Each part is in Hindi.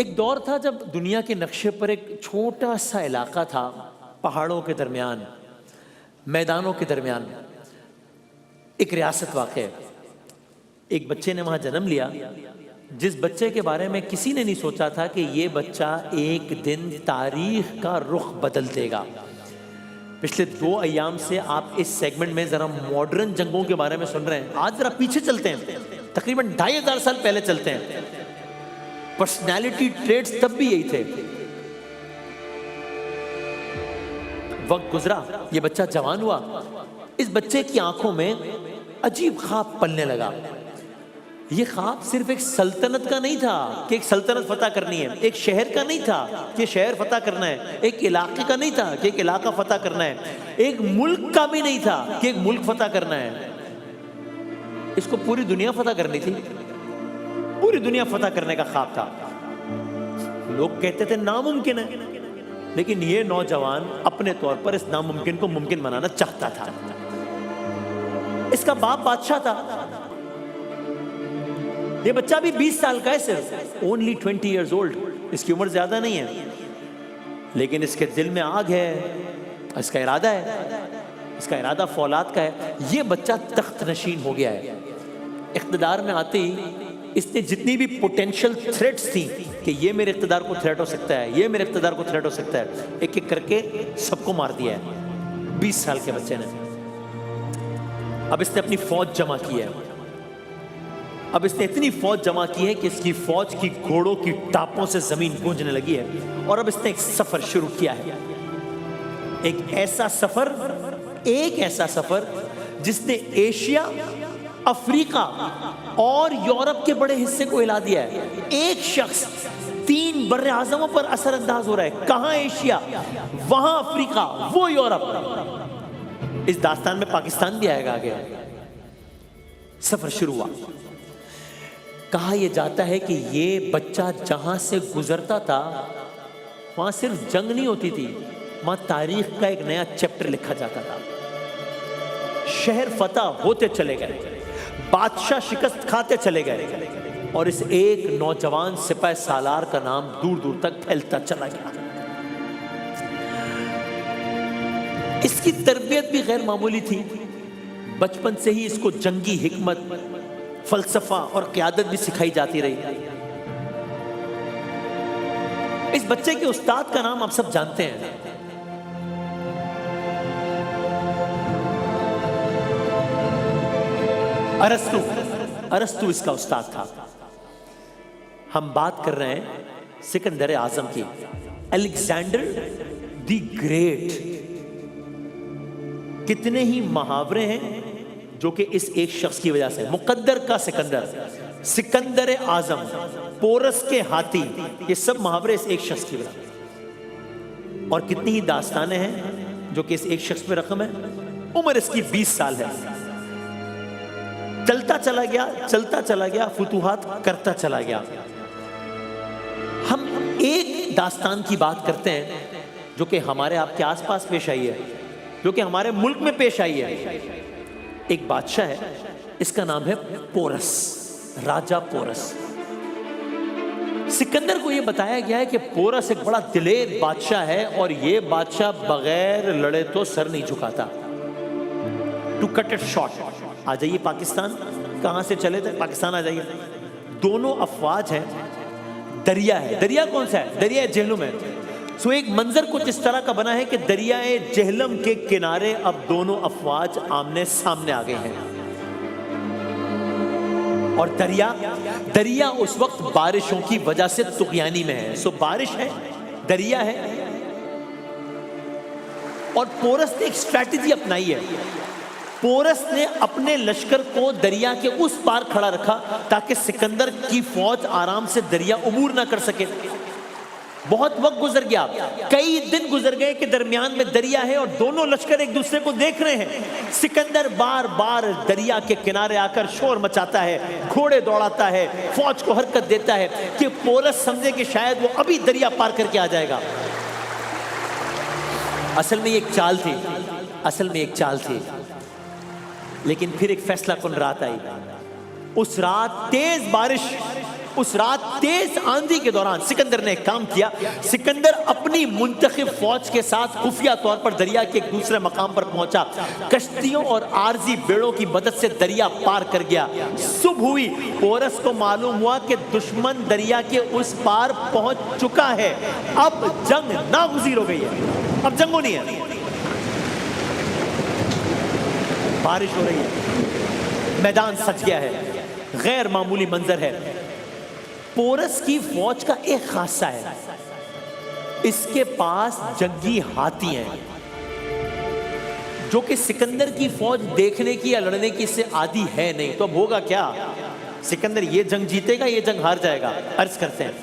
एक दौर था जब दुनिया के नक्शे पर एक छोटा सा इलाका था, पहाड़ों के दरमियान, मैदानों के दरमियान एक रियासत वाक़ है। एक बच्चे ने वहाँ जन्म लिया, जिस बच्चे के बारे में किसी ने नहीं सोचा था कि ये बच्चा एक दिन तारीख का रुख बदल देगा। पिछले 2 अय्याम से आप इस सेगमेंट में ज़रा मॉडर्न जंगों के बारे में सुन रहे हैं। आज ज़रा पीछे चलते हैं, तकरीबन 2500 साल पहले चलते हैं। पर्सनैलिटी ट्रेड्स तब भी यही थे। वक्त गुजरा, ये बच्चा जवान हुआ। इस बच्चे की आंखों में अजीब ख्वाब पलने लगा। ये ख्वाब सिर्फ एक सल्तनत का नहीं था कि एक सल्तनत फतह करनी है, एक शहर का नहीं था कि शहर फतह करना है, एक इलाके का नहीं था कि एक इलाका फतह करना है, एक मुल्क का भी नहीं था कि एक मुल्क फतह करना है। इसको पूरी दुनिया फतह करनी थी, पूरी दुनिया फतह करने का ख्वाब था। लोग कहते थे नामुमकिन है, लेकिन ये नौजवान अपने तौर पर इस नामुमकिन को मुमकिन बनाना चाहता था। इसका बाप बादशाह था। ये बच्चा भी 20 साल का है, सिर्फ ओनली 20 years old। इसकी उम्र ज्यादा नहीं है, लेकिन इसके दिल में आग है, इसका इरादा है, इसका इरादा फौलाद का है। ये बच्चा तख्त नशीन हो गया है। इख्तिदार में आते ही इसने जितनी भी पोटेंशियल थ्रेट्स थी कि ये मेरे इख्तिदार को थ्रेट हो सकता है, ये मेरे इख्तिदार को थ्रेट हो सकता है, एक एक करके सबको मार दिया है 20 साल के बच्चे ने। अब इसने अपनी फौज जमा की है। अब इसने इतनी फौज जमा की है कि इसकी फौज की घोड़ों की टापों से जमीन गूंजने लगी है। और अब इसने एक सफर शुरू किया है, एक ऐसा सफर जिसने एशिया, अफ्रीका और यूरोप के बड़े हिस्से को हिला दिया है। एक शख्स 3 बर्रे आज़मों पर असर अंदाज हो रहा है। कहां एशिया, वहां अफ्रीका, वो यूरोप। इस दास्तान में पाकिस्तान भी आएगा आगे। सफर शुरू हुआ। कहा यह जाता है कि ये बच्चा जहां से गुजरता था वहां सिर्फ जंग नहीं होती थी, वहां तारीख का एक नया चैप्टर लिखा जाता था। शहर फतह होते चले गए, बादशाह शिकस्त खाते चले गए, और इस एक नौजवान सिपाही सालार का नाम दूर दूर तक फैलता चला गया। इसकी तरबियत भी गैर मामूली थी। बचपन से ही इसको जंगी हिकमत, फलसफा और क़यादत भी सिखाई जाती रही। इस बच्चे के उस्ताद का नाम आप सब जानते हैं, अरस्तु। अरस्तु इसका उस्ताद था। हम बात कर रहे हैं सिकंदर आजम की, अलेक्जेंडर द ग्रेट। कितने ही मुहावरे हैं जो कि इस एक शख्स की वजह से। मुकद्दर का सिकंदर, सिकंदर आजम, पोरस के हाथी, ये सब मुहावरे इस एक शख्स की वजह। और कितनी ही दास्तानें हैं जो कि इस एक शख्स पे रकम है। उम्र इसकी 20 साल है। चलता चला गया, फुतूहात करता चला गया। हम एक दास्तान की बात करते हैं जो कि हमारे आपके आसपास पेश आई है, जो कि हमारे मुल्क में पेश आई है। एक बादशाह है, इसका नाम है पोरस, राजा पोरस। सिकंदर को यह बताया गया है कि पोरस एक बड़ा दिलेर बादशाह है और यह बादशाह बगैर लड़े तो सर नहीं झुकाता। टू कट इट शॉर्ट, आ जाइए पाकिस्तान। कहां से चले थे? पाकिस्तान आ जाइए। दोनों अफवाज हैं, दरिया है। दरिया कौन सा है? दरिया जेहलम है। सो एक मंजर कुछ इस तरह का बना है कि दरियाए जेहलम के किनारे अब दोनों अफवाज आमने सामने आ गए हैं। और दरिया उस वक्त बारिशों की वजह से तुगयानी में है। सो बारिश है, दरिया है, और पोरस ने एक स्ट्रैटेजी अपनाई है। पोरस ने अपने लश्कर को दरिया के उस पार खड़ा रखा ताकि सिकंदर की फौज आराम से दरिया उबूर ना कर सके। बहुत वक्त गुजर गया, कई दिन गुजर गए कि दरमियान में दरिया है और दोनों लश्कर एक दूसरे को देख रहे हैं। सिकंदर बार बार दरिया के किनारे आकर शोर मचाता है, घोड़े दौड़ाता है, फौज को हरकत देता है कि पोरस समझे कि शायद वो अभी दरिया पार करके आ जाएगा। असल में एक चाल थी, लेकिन फिर एक फैसला कुन रात आई। उस रात तेज बारिश उस रात तेज आंधी के दौरान सिकंदर ने एक काम किया। सिकंदर अपनी मुंतखब फौज के साथ खुफिया तौर पर दरिया के एक दूसरे मकाम पर पहुंचा। कश्तियों और आरजी बेड़ों की मदद से दरिया पार कर गया। सुबह हुई, पोरस को मालूम हुआ कि दुश्मन दरिया के उस पार पहुंच चुका है। अब जंग नागुज़ीर हो गई है, अब जंग होनी है। बारिश हो रही है, मैदान सज गया है, गैर मामूली मंजर है। पोरस की फौज का एक खासा है, इसके पास जंगी हाथी हैं जो कि सिकंदर की फौज देखने की या लड़ने की इससे आदी है नहीं। तो अब होगा क्या? सिकंदर ये जंग जीतेगा, ये जंग हार जाएगा? अर्ज करते हैं,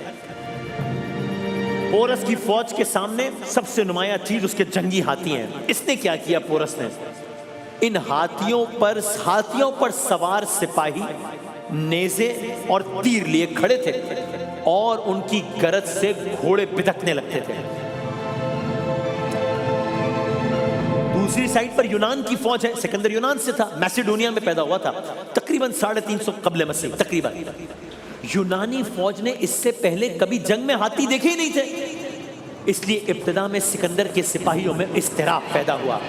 पोरस की फौज के सामने सबसे नुमाया चीज उसके जंगी हाथी हैं। इसने क्या किया? पोरस ने इन हाथियों पर सवार सिपाही नेज़े और तीर लिए खड़े थे और उनकी गरज से घोड़े बिदकने लगते थे। दूसरी साइड पर यूनान की फौज है। सिकंदर यूनान से था, मैसेडोनिया में पैदा हुआ था, तकरीबन 350 कबल मसीह तकरीबन। यूनानी फौज ने इससे पहले कभी जंग में हाथी देखे ही नहीं थे, इसलिए इब्तिदा में सिकंदर के सिपाहियों में इस्तिराब पैदा हुआ।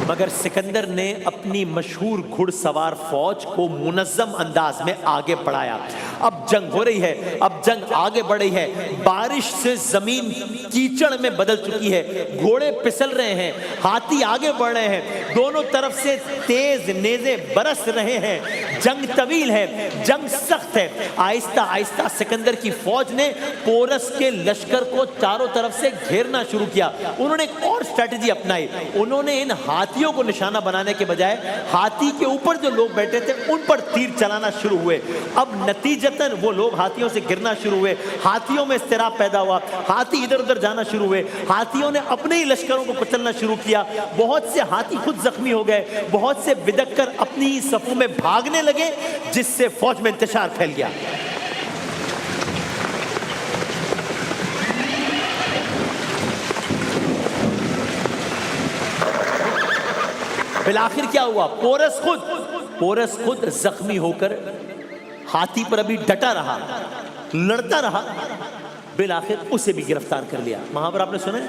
मगर सिकंदर ने अपनी मशहूर घुड़सवार फौज को मुनज़्ज़म अंदाज में आगे बढ़ाया। अब जंग हो रही है, अब जंग आगे बढ़ रही है। बारिश से जमीन कीचड़ में बदल चुकी है, घोड़े फिसल रहे हैं, हाथी आगे बढ़ रहे हैं, दोनों तरफ से तेज नेज़े बरस रहे हैं। जंग तवील है, जंग सख्त है। आहिस्ता आहिस्ता सिकंदर की फौज ने पोरस के लश्कर को चारों तरफ से घेरना शुरू किया। उन्होंने एक और स्ट्रेटजी अपनाई। उन्होंने इन हाथियों को निशाना बनाने के बजाय हाथी के ऊपर जो लोग बैठे थे उन पर तीर चलाना शुरू हुए। अब नतीजतन वो लोग हाथियों से गिरना शुरू हुए, हाथियों में इस्तिराब पैदा हुआ, हाथी इधर उधर जाना शुरू हुए, हाथियों ने अपने ही लश्करों को कुचलना शुरू किया। बहुत से हाथी खुद जख्मी हो गए, बहुत से बिदक कर अपनी ही सफों में भागने लगे, जिससे फौज में इंतशार फैल गया। फिलआखिर क्या हुआ? पोरस खुद जख्मी होकर हाथी पर अभी डटा रहा, लड़ता रहा, बिलाखिर उसे भी गिरफ्तार कर लिया। महावरा आपने सुना है,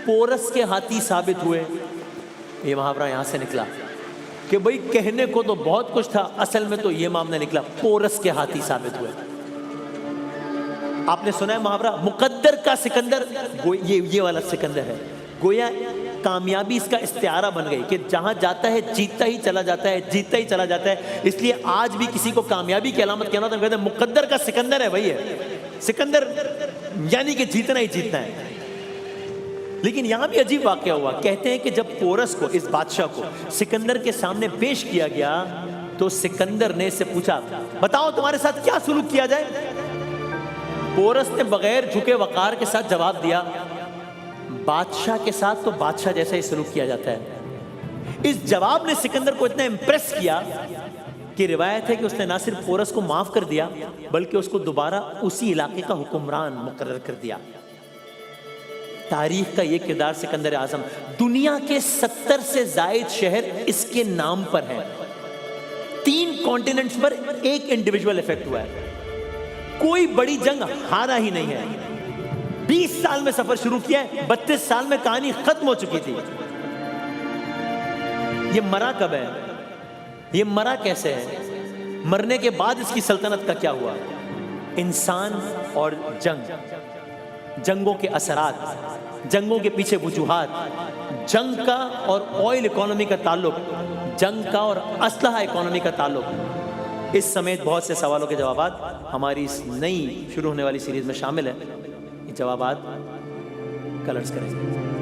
पोरस के हाथी साबित हुए। ये महावरा यहां से निकला कि भाई कहने को तो बहुत कुछ था, असल में तो ये मामला निकला, पोरस के हाथी साबित हुए। आपने सुना है मुहावरा, मुकद्दर का सिकंदर, ये वाला सिकंदर है। गोया कामयाबी इसका इस्तिआरा बन गई कि जहां जाता है जीतता ही चला जाता है, जीतता ही चला जाता है। इसलिए आज भी किसी को कामयाबी की अलामत कहना तो कहते हैं मुकद्दर का सिकंदर है, वही है सिकंदर, यानी कि जीतना ही जीतना है। लेकिन यहां भी अजीब वाकया हुआ। कहते हैं कि जब पोरस को, इस बादशाह को सिकंदर के सामने पेश किया गया तो सिकंदर ने इससे पूछा, बताओ तुम्हारे साथ क्या सुलूक किया जाए? पोरस ने बगैर झुके वकार के साथ जवाब दिया, बादशाह के साथ तो बादशाह जैसा ही सलूक किया जाता है। इस जवाब ने सिकंदर को इतना इंप्रेस किया कि रिवायत है कि उसने ना सिर्फ पोरस को माफ कर दिया बल्कि उसको दोबारा उसी इलाके का हुक्मरान मुकर्रर कर दिया। तारीख का यह किरदार सिकंदर आजम, दुनिया के 70 से जायद शहर इसके नाम पर हैं। 3 कॉन्टिनेंट्स पर एक इंडिविजुअल इफेक्ट हुआ है। कोई बड़ी जंग हारा ही नहीं है। 20 साल में सफर शुरू किया है, 32 साल में कहानी खत्म हो चुकी थी। ये मरा कब है? ये मरा कैसे है? मरने के बाद इसकी सल्तनत का क्या हुआ? इंसान और जंग, जंगों के असरात, जंगों के पीछे वजूहात, जंग का और ऑयल इकोनॉमी का ताल्लुक, जंग का और असलहा इकोनॉमी का ताल्लुक। इस समेत बहुत से सवालों के जवाबात हमारी इस नई शुरू होने वाली सीरीज में शामिल है। ये जवाबात कलर्स करेंगे।